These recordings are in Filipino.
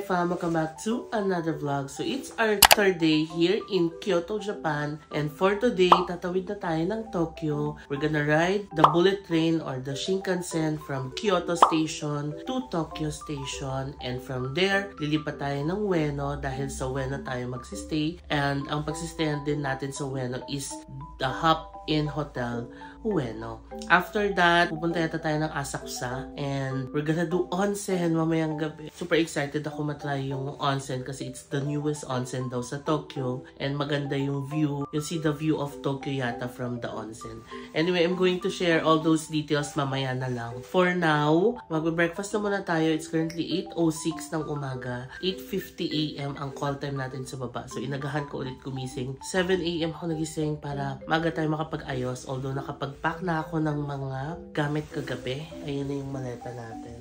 fam, welcome back to another vlog. So it's our third day here in Kyoto, Japan. And for today, tatawid na tayo ng Tokyo. We're gonna ride the bullet train or the Shinkansen from Kyoto Station to Tokyo Station. And from there, lilipat tayo ng Ueno dahil sa Ueno tayo magsistay. And ang pagsistayan din natin sa Ueno is the Hop-In Hotel Ueno. After that, pupunta yata tayo ng Asakusa and we're gonna do onsen mamayang gabi. Super excited ako matry yung onsen kasi it's the newest onsen daw sa Tokyo and maganda yung view. You'll see the view of Tokyo yata from the onsen. Anyway, I'm going to share all those details mamaya na lang. For now, magbe-breakfast na muna tayo. It's currently 8:06 ng umaga. 8:50 AM ang call time natin sa baba. So inagahan ko ulit gumising. 7 AM ako nagising para maga tayo makapag-ayos. Although nakapag-pack na ako ng mga gamit kagabi. Ayun na yung maleta natin.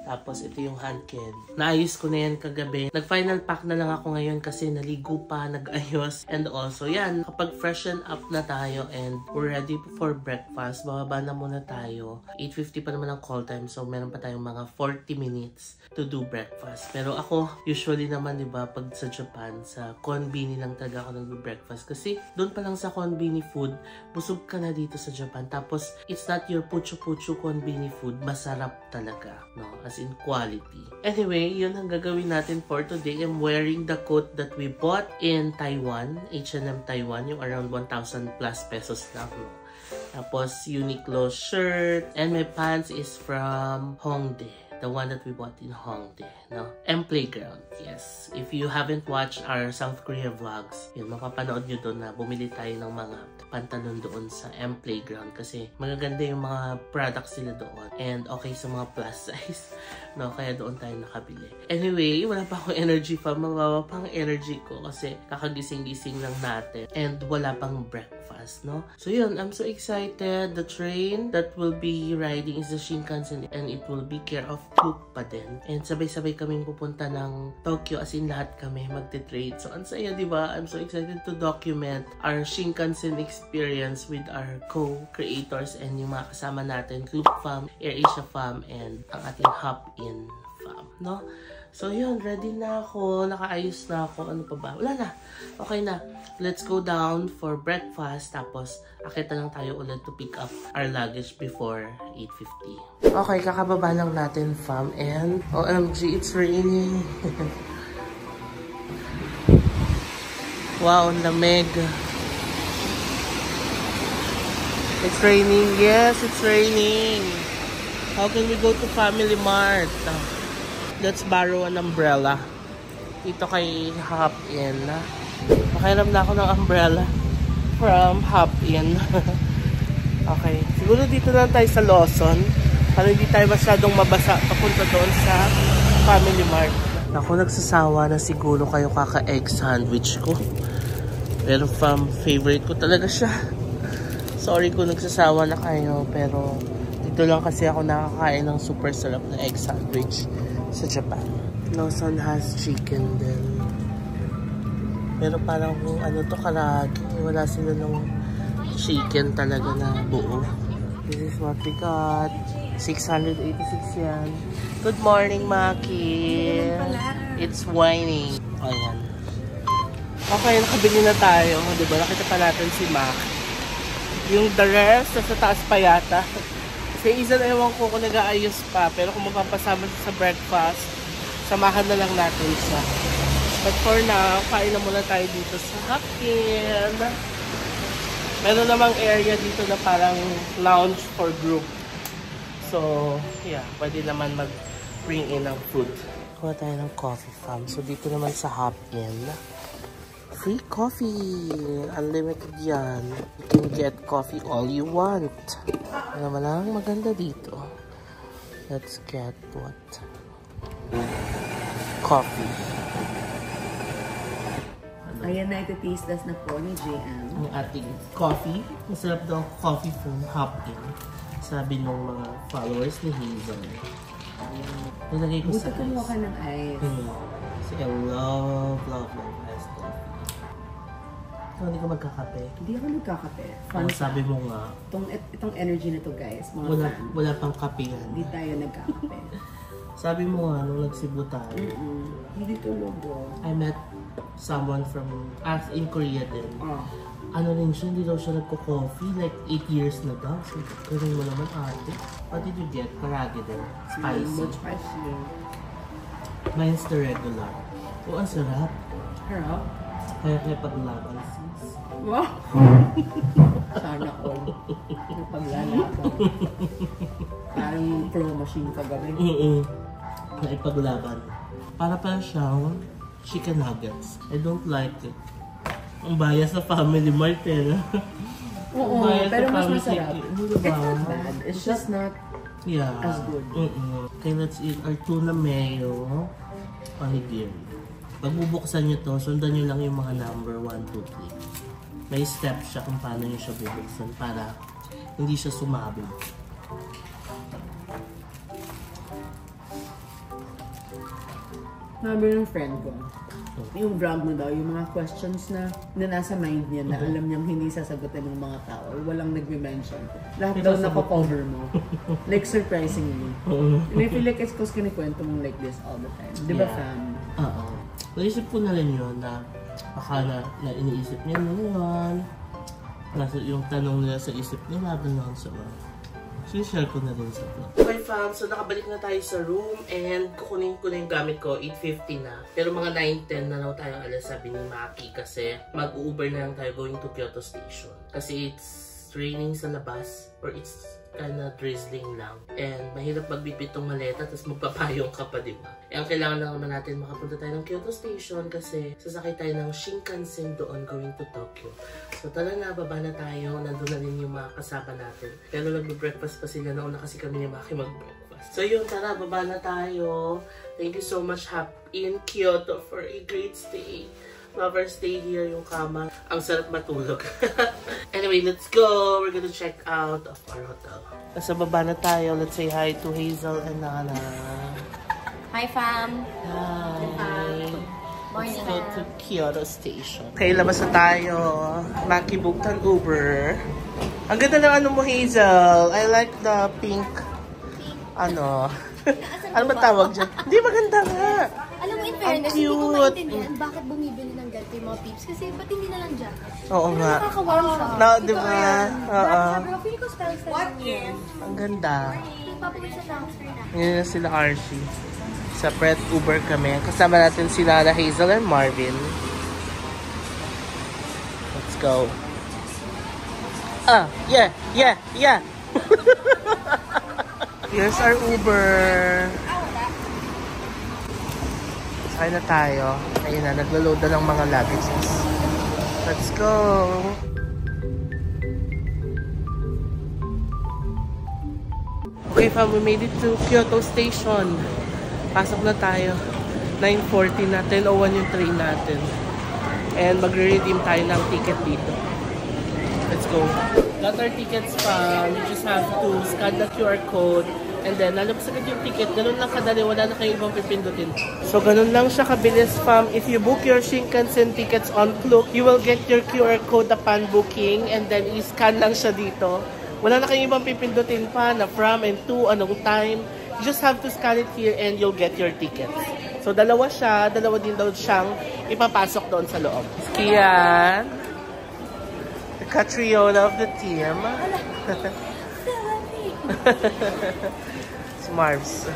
Tapos ito yung handkid. Naayos ko na yan kagabi. Nag-final pack na lang ako ngayon kasi naligo pa, nag-ayos. And also, yan, kapag freshen up na tayo and we're ready for breakfast, bababa na muna tayo. 8:50 pa naman ang call time. So, meron pa tayong mga 40 minutes to do breakfast. Pero ako, usually naman, di ba, pag sa Japan, sa konbini lang talaga ako nag-breakfast. Kasi doon pa lang sa konbini food, busog ka na dito sa Japan. Tapos, it's not your pucho-pucho konbini food. Masarap talaga, no? As in quality. Anyway, yun ang gagawin natin for today. I'm wearing the coat that we bought in Taiwan, H&M Taiwan, yung around 1,000 plus pesos lang. No? Tapos, Uniqlo shirt, and my pants is from Hongdae. The one that we bought in Hongdae, no? M Playground, yes. If you haven't watched our South Korea vlogs, yun, mapapanood nyo doon na bumili tayo ng mga pantalon doon sa M Playground kasi magaganda yung mga products nila doon and okay sa mga plus size, no? Kaya doon tayo nakabili. Anyway, wala pa akong energy pa. Mababa pang energy ko kasi kakagising-gising lang natin and wala pang breakfast, no? So yun, I'm so excited. The train that will be riding is the Shinkansen and it will be care of Cook pa din. And sabay-sabay kaming pupunta ng Tokyo as in lahat kami magte-trade. So ang saya, di ba? I'm so excited to document our Shinkansen experience with our co-creators and yung mga kasama natin, Club Fam, AirAsia Fam, and ang ating Hop-In Fam, no? So yun, ready na ako, nakaayos na ako, ano pa ba? Wala na, okay na. Let's go down for breakfast, tapos akita lang tayo ulit to pick up our luggage before 8:50. Okay, kakababa lang natin, fam, and OMG, it's raining. Wow, ang lamig. It's raining, yes, it's raining. How can we go to Family Mart? Let's borrow an umbrella. Dito kay Hop-In. Nakairam na ako ng umbrella from Hop-In. Okay. Siguro dito lang tayo sa Lawson. Para hindi tayo masyadong mabasa papunta doon sa Family Mart. Ako, nagsasawa na siguro kayo kaka-egg sandwich ko. Pero favorite ko talaga siya. Sorry kung nagsasawa na kayo. Pero dito lang kasi ako nakakain ng super sarap na egg sandwich sa Japan. Lawson has chicken din. Pero parang ano to kalagi. Wala sila ng chicken talaga na buo. This is what we got. 686 yan. Good morning, Maki. It's whining. Ayan. Okay, nakabili na tayo. Diba? Nakita pa natin si Maki. Yung the rest, nasa taas pa yata. Kasi isa na ewan ko kung nag-aayos pa. Pero kung mapapasama siya sa breakfast, samahan na lang natin siya. But for now, kain na muna tayo dito sa Hop-In. Meron namang area dito na parang lounge for group. So, yeah, pwede naman mag-bring in ng food. Kuha tayo ng coffee, fam. So, dito naman sa Hop-In, free coffee. Unlimited yan. You can get coffee all you want. Ano naman ang maganda dito? Let's get what? Coffee. Ayan na, ito tasteless na po ni JM. Ang ating coffee. Masarap daw coffee from Hop-In. Sabi ng mga followers ni Hazel. Nilagay ko sa ice. Buti kumuha ka ng ice. Kasi I love iced coffee. So, hindi ka magkakape? Hindi ako nagkakape. Sabi mo nga. Itong energy na to, guys. Wala pang kape yan. Hindi tayo nagkakape. Sabi mo nga, nung nag-Cebu tayo, Hindi tulog I met someone from in Korea din. Ano rin siya, hindi daw siya nagko-coffee. Like 8 years na daw. So, ganun mo naman ate. What did you get? Karage din. Spicy. Spicy. Mine's the regular. Oh, ang sarap. Harap? Kaya paglaban sis. Wow! Sana all. Yung paglalaban. Parang pro machine kagabi. Naipaglaban. Para siyang chicken nuggets. I don't like it. Ang bias sa Family Mart eh. Oo, pero mas masarap. Diba? It's not bad. It's just not as good. Okay, let's eat our tuna mayo. Onigiri. Pag bubuksan nyo to, sundan nyo lang yung mga number 1, 2, 3. May step siya kung paano nyo siya bubuksan para hindi siya sumabog. Sabi ng friend ko, yung vlog mo daw, yung mga questions na nasa mind niya na alam niyang hindi sasagutin ng mga tao, walang nagme-mention. Lahat daw nakocover mo. Like, surprisingly. And I feel like it's because kinikwento mong like this all the time. Di ba, fam? Oo. Naisip ko na rin yun na baka na iniisip niya na yun. Nasa yung tanong nila sa isip nila, gano'n sa share ko na rin sa vlog. Okay fam, so nakabalik na tayo sa room and kukunin ko na yung gamit ko, 8:50 na. Pero mga 9:10 na lang tayo alas, sabi ni Maki kasi mag-Uber na lang tayo going to Kyoto Station. Kasi it's raining sa labas or it's kinda drizzling lang. And mahirap magbibit tong maleta tapos magpapayong ka pa, diba? Eh, ang kailangan lang naman natin makapunta tayo ng Kyoto Station kasi sasakay tayo ng Shinkansen doon going to Tokyo. So tara na, baba na tayo. Nandun na rin yung mga kasama natin. Pero nagbe-breakfast pa sila. Nauna kasi kami ni Maki mag-breakfast. So yun, tara, baba na tayo. Thank you so much, in Kyoto for a great stay. Lover stay here yung kama. Ang sarap matulog. Anyway, let's go. We're gonna check out of our hotel. Nasa baba na tayo. Let's say hi to Hazel and Nana. Hi, fam. Hi. Morning. Let's go to Kyoto Station. Okay, labas na tayo. Maki booked an Uber. Ang ganda ng ano mo, Hazel. I like the pink. Ano? Ano ba tawag dyan? Hindi, maganda nga. Alam mo, in fairness, hindi ko maintindihan bakit bumibili ng ganito yung mga peeps. Kasi ba't hindi na lang dyan? Oo nga. Nakaka-warm siya. No, di ba? Oo. Sabi ko, feeling ko style yun. Ang ganda. Nagpapawin sa transfer na. Ngayon na sila Archie. Separate Uber kami. Kasama natin si Nana, Hazel, and Marvin. Let's go. Yeah. Here's our Uber. Sakay na tayo. Ayun na, naglo-load na ng mga luggages. Let's go! Okay fam, we made it to Kyoto Station. Pasok na tayo. 9:40 na, 10:01 yung train natin. And magre-redeem tayo ng ticket dito. Let's go. Got our tickets fam. You just have to scan the QR code. And then, lalabas agad yung ticket. Ganun lang kadali. Wala na kayong ibang pipindutin. So, ganun lang siya kabilis, fam. If you book your Shinkansen tickets on Klook, you will get your QR code upon booking. And then, i-scan lang siya dito. Wala na kayong ibang pipindutin pa na from and to, anong time. You just have to scan it here and you'll get your ticket. So, dalawa siya. Dalawa din daw siyang ipapasok doon sa loob. Kian, the Catriona of the team. Marvs.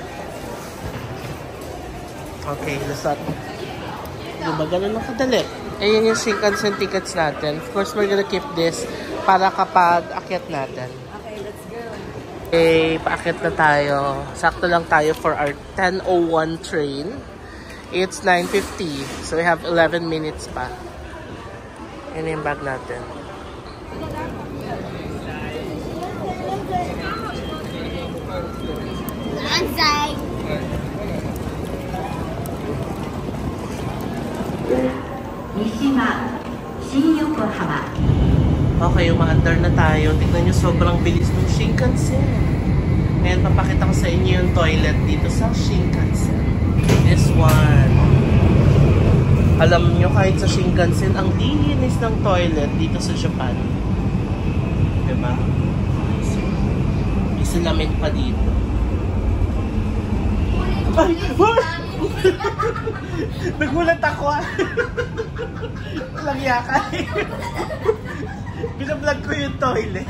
Okay, lusot. Diba, ganun lang kadali. Ayan yung Shinkansen tickets natin. Of course, we're gonna keep this para kapag akyat natin. Okay, let's go. Okay, paakyat na tayo. Sakto lang tayo for our 10:01 train. It's 9:50. So, we have 11 minutes pa. Yan yung bag natin. Anzai. Okay, umaandar na tayo. Tignan nyo, sobrang bilis ng Shinkansen. Ngayon, papakita ko sa inyo yung toilet dito sa Shinkansen. This one. Alam nyo, kahit sa Shinkansen, ang linis ng toilet dito sa Japan. Diba? May salamin pa dito. Nagulat ako ah. Walang yakay. Binablog ko yung toilet.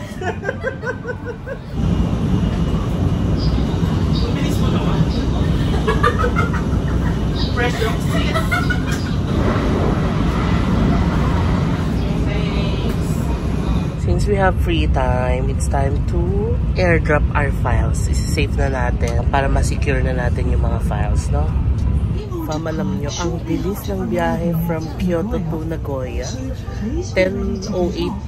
Bilis mo naman. Fresh yung seat. Since we have free time, it's time to airdrop our files. Isi-save na natin para ma-secure na natin yung mga files, no? Alam nyo, ang bilis ng biyahe from Kyoto to Nagoya. 10:08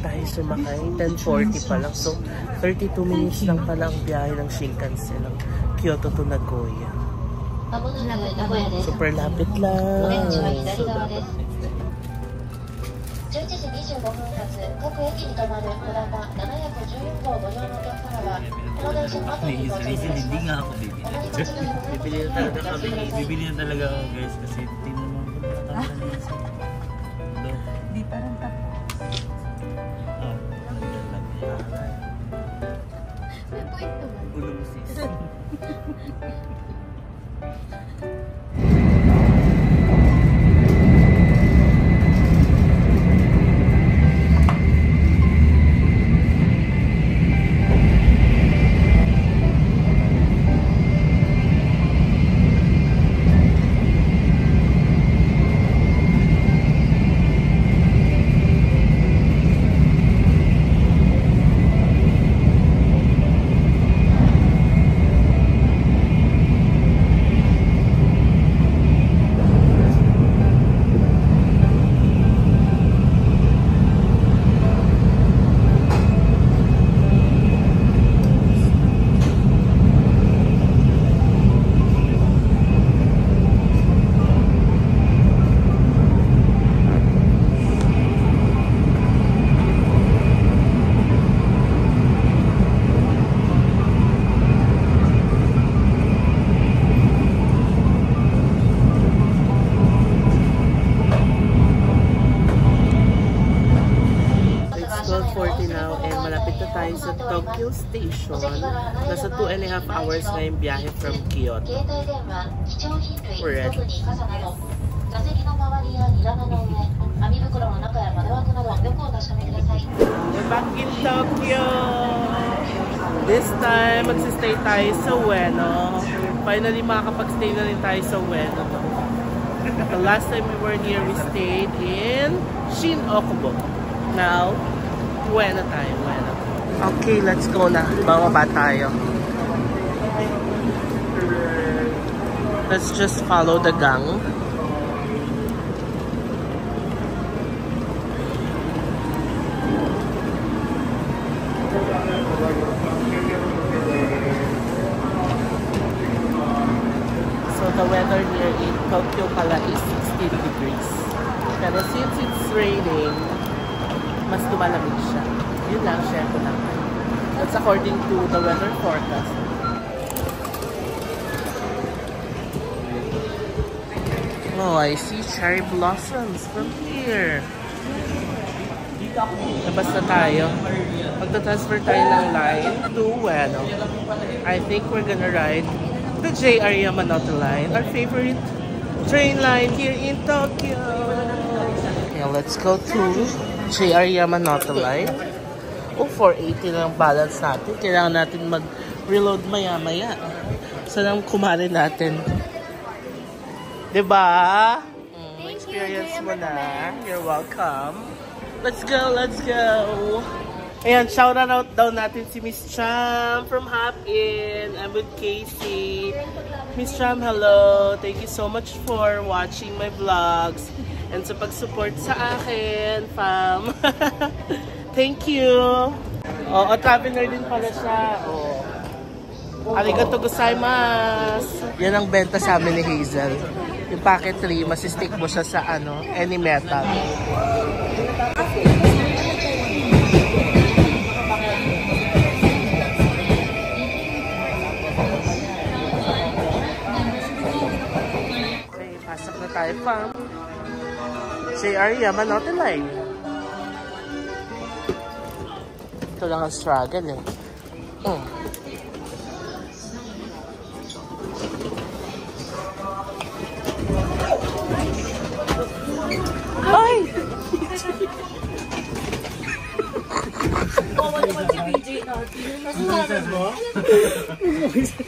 tayo sumakay. 10:40 pa lang. So, 32 minutes lang pala ang biyahe ng Shinkansen ng Kyoto to Nagoya. Super lapit lang. 11時25分発、各駅に停まる小高714号ご利用のお客様は、この電車の後に到着します。Hindi nga ako bibili. Bibili na talaga ako guys kasi tingnan mo kung nakakatawa sa Hindi parang tapos. May point naman. Ulong sis. Sa Tokyo Station. Nasa 2.5 hours na yung biyahe from Kyoto. We're ready. We're back in Tokyo! This time, magsistay tayo sa Ueno. Finally, makakapag-stay na rin tayo sa Ueno. The last time we were here, we stayed in Shin-Okubo. Now, Ueno tayo. Ueno. Okay, let's go na. Bababa tayo. Let's just follow the gang. So the weather here in Tokyo pala is 16 degrees. Pero since it's raining, mas lumalamig siya. Yun lang, share ko lang. That's according to the weather forecast. Oh, I see cherry blossoms from here. Labas na tayo. Magta-transfer tayo ng line to Ueno. I think we're gonna ride the JR Yamanote line, our favorite train line here in Tokyo. Okay, let's go to JR Yamanote line. Oh, 480 lang balance natin. Kailangan natin mag-reload maya-maya. Saan ang kumari natin? Diba? Experience mo na. You're welcome. Let's go, let's go. Ayan, shout-out daw natin si Miss Cham from Hop-In. I'm with Casey. Miss Cham, hello. Thank you so much for watching my vlogs and sa pag-support sa akin, fam. Thank you. Oh, traveler din pala siya. Oh. Arigato gozaimasu. Yan ang benta sa amin ni Hazel. Yung packet 3, masistick mo siya sa any metal. Okay, pasok na tayo fam. JR Yamanote line. Ito lang ang struggle eh.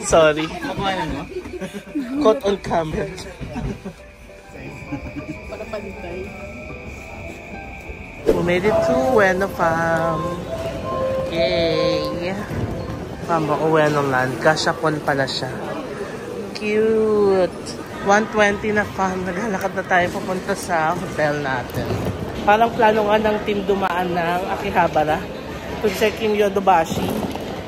Sorry. Caught on camera. Para palitay. We made it to Ueno Farm. Yay! Farm of Ueno Land. Gashapon pala siya. Cute! 1:20 na farm. Naglalakad na tayo papunta sa hotel natin. Parang plano nga ng team dumaan ng Akihabara to check yung Yodobashi.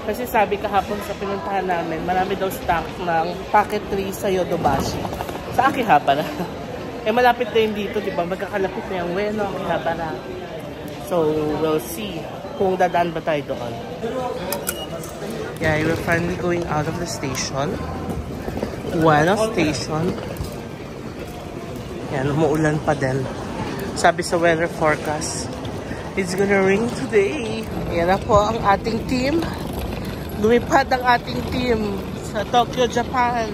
Kasi sabi kahapon sa pinuntahan namin, marami daw stock ng packetry sa Yodobashi. Sa Akihabara. Eh malapit na yun dito, di ba? Magkakalapit na yung Ueno, Akihabara. So, we'll see kung dadaan ba tayo doon. Yeah, we're finally going out of the station. Ueno Station. Yan, umuulan pa din. Sabi sa weather forecast, it's gonna rain today. Yan na po ang ating team. Lumipad ang ating team sa Tokyo, Japan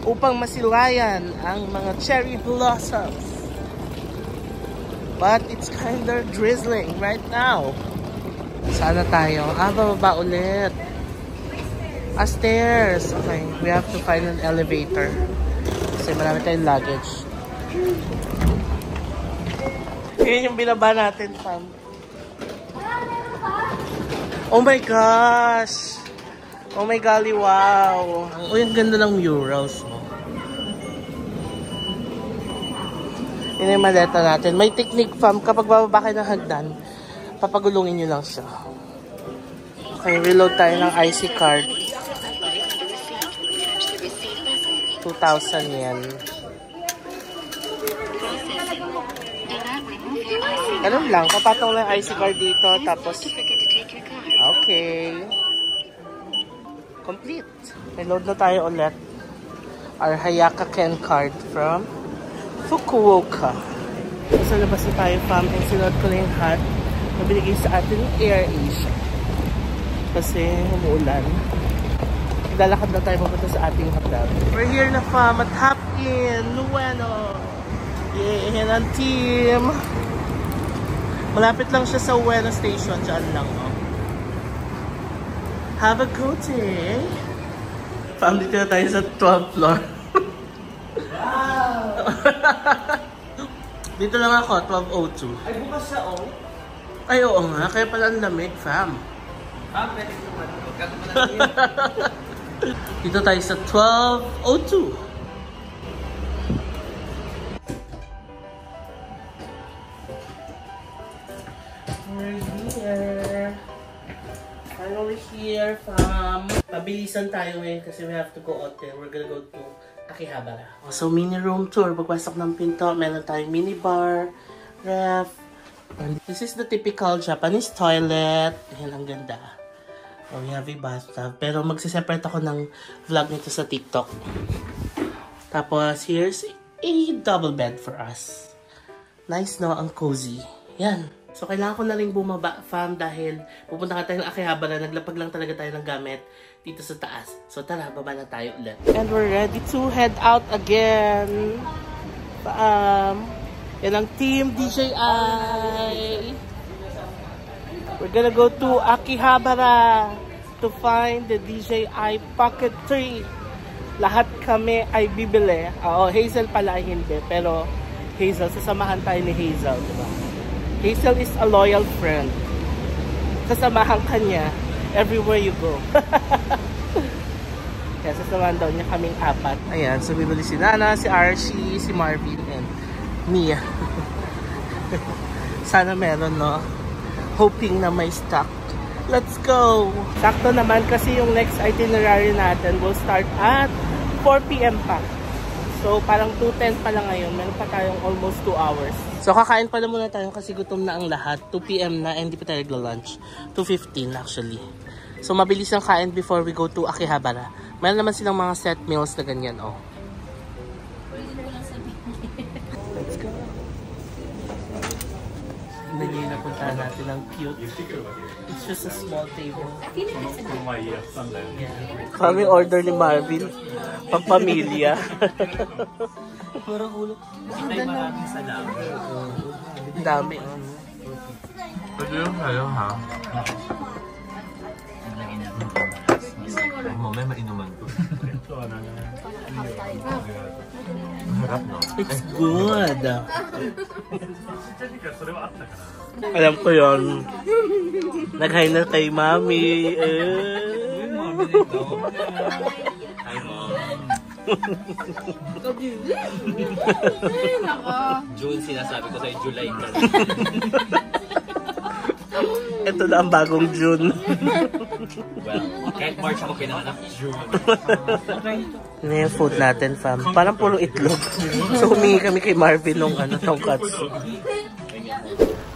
upang masilayan ang mga cherry blossoms. But it's kinda drizzling right now. Sana tayo. Bababa ulit. Stairs. Okay, we have to find an elevator. Kasi marami tayong luggage. Yun yung binaba natin, fam. Oh my gosh! Oh my golly, wow! Oh, yung ganda ng murals, mo. Yun yung maleta natin. May technique, fam. Kapag bababa kayo ng hagdan, papagulungin nyo lang siya. Okay, reload tayo ng IC card. 2,000 yen. Ganun lang. Papatong lang IC card dito. Tapos, okay. Complete. Reload na tayo ulit. Our Hayaka Ken card from Fukuoka. Sa labas na tayo, fam. And sinod ko na yung hat na binigay sa atin ng Air Asia. Kasi umuulan. Lalakad na tayo papunta sa ating hotel. We're here na, fam, at Hop-In, Ueno. Yay, yan ang team. Malapit lang siya sa Ueno Station. Diyan lang, oh. Have a good day. Fam, dito na tayo sa 12th floor. Wow! Dito lang ako, 1202. Ay, bukas siya, oh. Ay, oo nga. Kaya pala ang lamig, fam. Pwede naman. Huwag ka Dito tayo sa 1202. We're here. Finally here, fam. Pabilisan tayo ngayon kasi we have to go out there. We're gonna go to Akihabara. So, mini room tour. Pagpasok ng pinto, meron tayong mini bar, ref. And this is the typical Japanese toilet. Ayan, ang ganda. Oh, we have a bathtub. Pero magsiseparate ako ng vlog nito sa TikTok. Tapos, here's a double bed for us. Nice, no? Ang cozy. Yan. So, kailangan ko na rin bumaba, fam, dahil pupunta ka tayo ng Akihabara. Naglapag lang talaga tayo ng gamit dito sa taas. So, tara, baba na tayo ulit. And we're ready to head out again. Yan ang team DJI. We're gonna go to Akihabara to find the DJI Pocket 3. Lahat kami ay bibili. Oo, Hazel pala ay hindi. Pero Hazel, sasamahan tayo ni Hazel, diba? Hazel is a loyal friend. Sasamahan ka niya everywhere you go. Kaya sasamahan daw niya kaming 4. Ayan, so bibili si Nana, si Archie, si Marvin, and Mia. Sana meron, no? Hoping na may stock. Let's go! Sakto naman kasi yung next itinerary natin will start at 4 PM pa. So, parang 2:10 pa lang ngayon. Meron pa tayong almost 2 hours. So, kakain pala muna tayo kasi gutom na ang lahat. 2 PM na, hindi pa tayo nagla-lunch. 2:15 actually. So, mabilis ang kain before we go to Akihabara. Meron naman silang mga set meals na ganyan, oh. Let's go! Naging napuntahan natin ang cute. It's just a small table. Yeah. Kami order ni Marvin. Pampamilya. Maraming salamat. Dami. Pwede yung kayo, ha? Mamaya mainuman ko. Harap, no? It's good. Alam ko yun. Nag-hi na kay Mami. Mami na ito. Hi, Mom. June, sinasabi ko sa'yo, July ka. Ito na ang bagong June. Well, kahit March ako pinanganak, June. Ano yung food natin, fam? Parang puro itlog. So, humingi kami kay Marvin nung tonkatsu.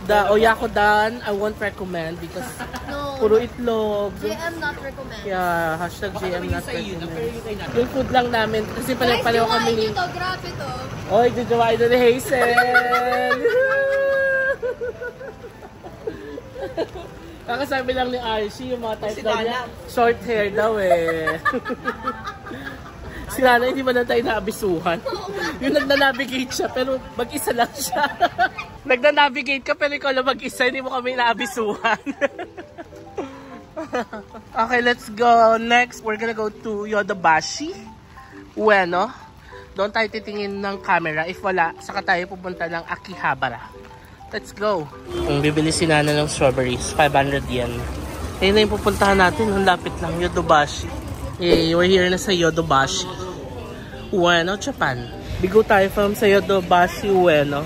The Oyakodon, I won't recommend because No. puro itlog. JM not recommend. Yeah, hashtag JM not recommend. Yung food lang namin, kasi pareho Guys, kami. gawain nyo to. Grabe to. Oy, jajawain na ni Hazel! Kakasabi lang ni Archie, yung mga type daw niya, short hair daw eh. Si Nana, hindi man na tayo naabisuhan. Yung nagna-navigate siya, pero mag-isa lang siya. Nagna-navigate ka, pero ikaw lang mag-isa, hindi mo kami naabisuhan. Okay, let's go. Next, we're gonna go to Yodobashi. Ueno. Doon tayo titingin ng camera. If wala, saka tayo pupunta ng Akihabara. Let's go. Kung bibili si Nana ng strawberries, 500 yen. Ayun na yung pupuntahan natin. Ang lapit lang, Yodobashi. Hey, we're here na sa Yodobashi. Ueno, Japan. Bigo tayo from sa Yodobashi, Ueno.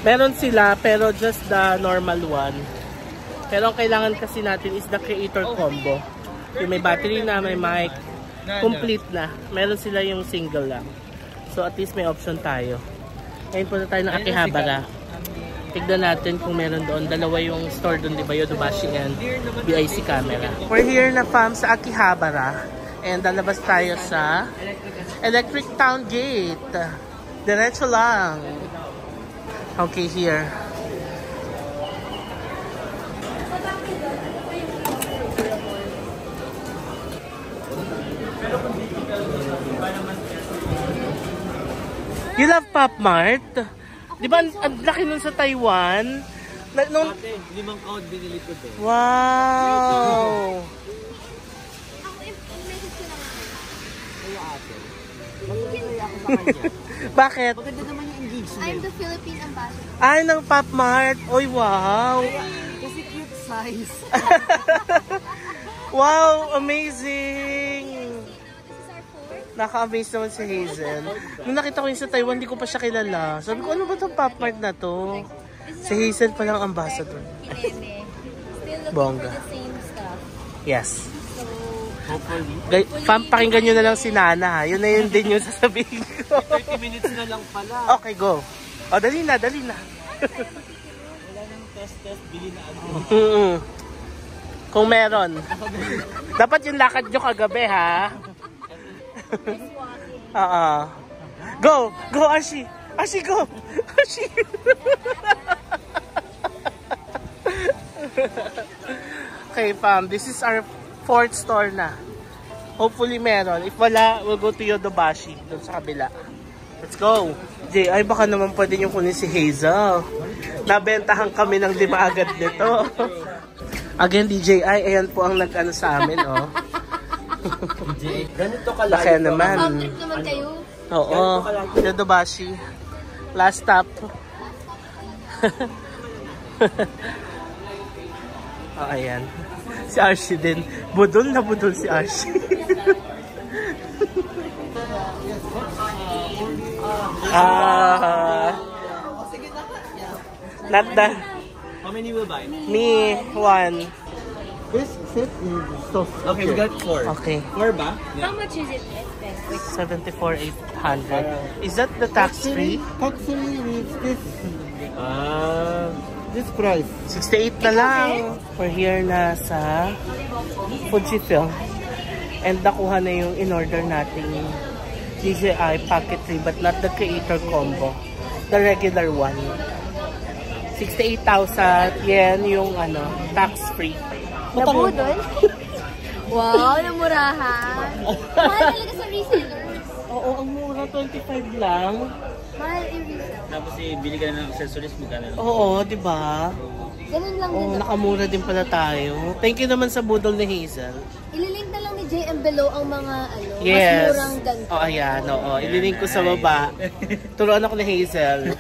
Meron sila, pero just the normal one. Pero ang kailangan kasi natin is the creator combo. Yung may battery na, may mic, complete na. Meron sila yung single lang. So at least may option tayo. Ngayon punta tayo ng Akihabara. Tignan natin kung meron doon. Dalawa yung store doon, di ba? Yodobashi and BIC camera. We're here na fam sa Akihabara. And lalabas tayo sa Electric Town Gate. Diretso lang. Okay, here. You love Pop Mart? Di ba ang laki nun sa Taiwan? Nung... Ate, 5 count binili ko din. Wow! Ako, i-message ko lang ako. Kaya ate, magkakaya ako sa kanya. Bakit? Maganda naman yung engagement. I'm the Philippine ambassador. Ay, ng Pop Mart. Oy, wow! Kasi cute size. Wow, amazing! This is our fourth. Naka-amaze naman si Hazel. Nung nakita ko yun sa Taiwan, hindi ko pa siya kilala. Sabi ko, ano ba itong Pop Mart na to? Si Hazel pa lang ambassador. Kineme. Still looking Bongga. for the same stuff. Yes. So, Hopefully. Pakinggan nyo na lang si Nana ha. Yun na yun din yung sasabihin ko. 30 minutes na lang pala. Okay, go. O, dali na, dali na. Wala nang test, bili na agad. Kung meron. Dapat yung lakad nyo kagabi ha. Go! Go, Archie! Archie, go! Archie! Okay, fam. This is our 4th store na. Hopefully meron. If wala, we'll go to Yodobashi. Doon sa kabila. Let's go! Jay, ay baka naman pwede nyo kunin si Hazel. Nabentahan kami ng 5 agad nito. Again, DJI, ayan po ang nag-ano sa amin, oh. Ganito kalaki. Laki naman. Pang-trip naman kayo. Oo, Yodobashi. Last stop. Oh, ayan. Si Archie din. Budol na budol si Archie. Not the... How many will buy? Me, 1. This set is so... Okay, we got 4. Okay. 4 ba? How much is it? 74,800. Is that the tax-free? Tax-free with this price. 68 na lang. We're here na sa Fujifilm. And nakuha na yung in-order nating DJI Pocket 3 but not the creator combo. The regular one. 68,000 yen yung ano, tax-free. Nabudol? Wow, namurahan. Mahal talaga sa resellers. Oo, ang mura, 25 lang. Mahal yung resellers. Tapos bili ka na ng accessories, magkano lang. Oo, di ba? Ganun lang din. Oo, nakamura din pala tayo. Thank you naman sa budol ni Hazel. Ililink na lang ni DJ and below ang mga Yes. mas murang ganito. Oh, ayan. Oo. Ililink ko sa baba. Turuan ako ni Hazel.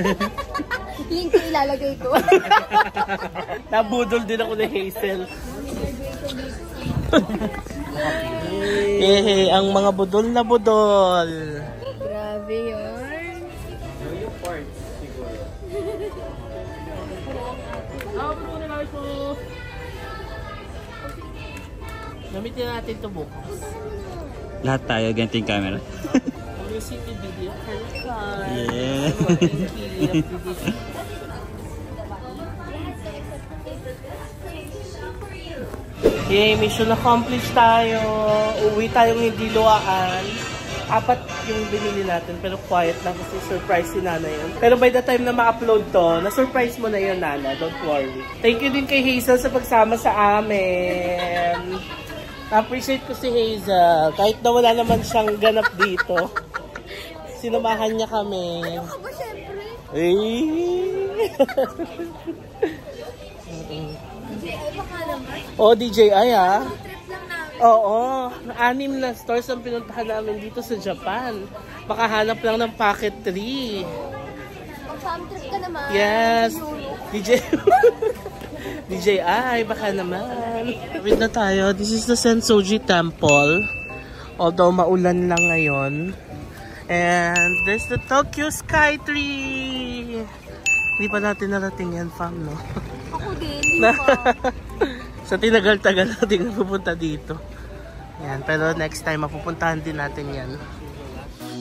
Link ko ilalagay ko. Nabudol din ako ni Hazel. Ang mga budol na budol. Grabe yun. Gamitin natin ito bukas. Lahat tayo, ganito yung camera. Music and video for the car. Yeah. Yay, mission accomplished tayo. Uwi tayong hindi luwaan. 4 yung binili natin, pero quiet lang kasi surprise si Nana yun. Pero by the time na ma-upload to, na-surprise mo na yun, Nana. Don't worry. Thank you din kay Hazel sa pagsama sa amin. Appreciate ko si Hazel. Kahit na wala naman siyang ganap dito. Sinamahan niya kami. Ano ka ba, syempre? DJI baka naman. Oh, DJI ah. Trip lang namin. Oo. 6 na stores ang pinuntahan namin dito sa Japan. Makahanap lang ng Pocket 3. Mag-farm trip ka naman. Yes. DJI, baka naman. Wait na tayo. This is the Sensoji Temple. Although maulan lang ngayon. And there's the Tokyo Sky Tree. Hindi pa natin narating yan, fam, no? Ako din, di ba? Sa tinagal-tagal natin pupunta dito. Yan, pero next time mapupuntahan din natin yan.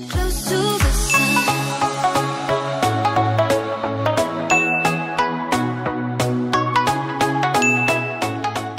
Close to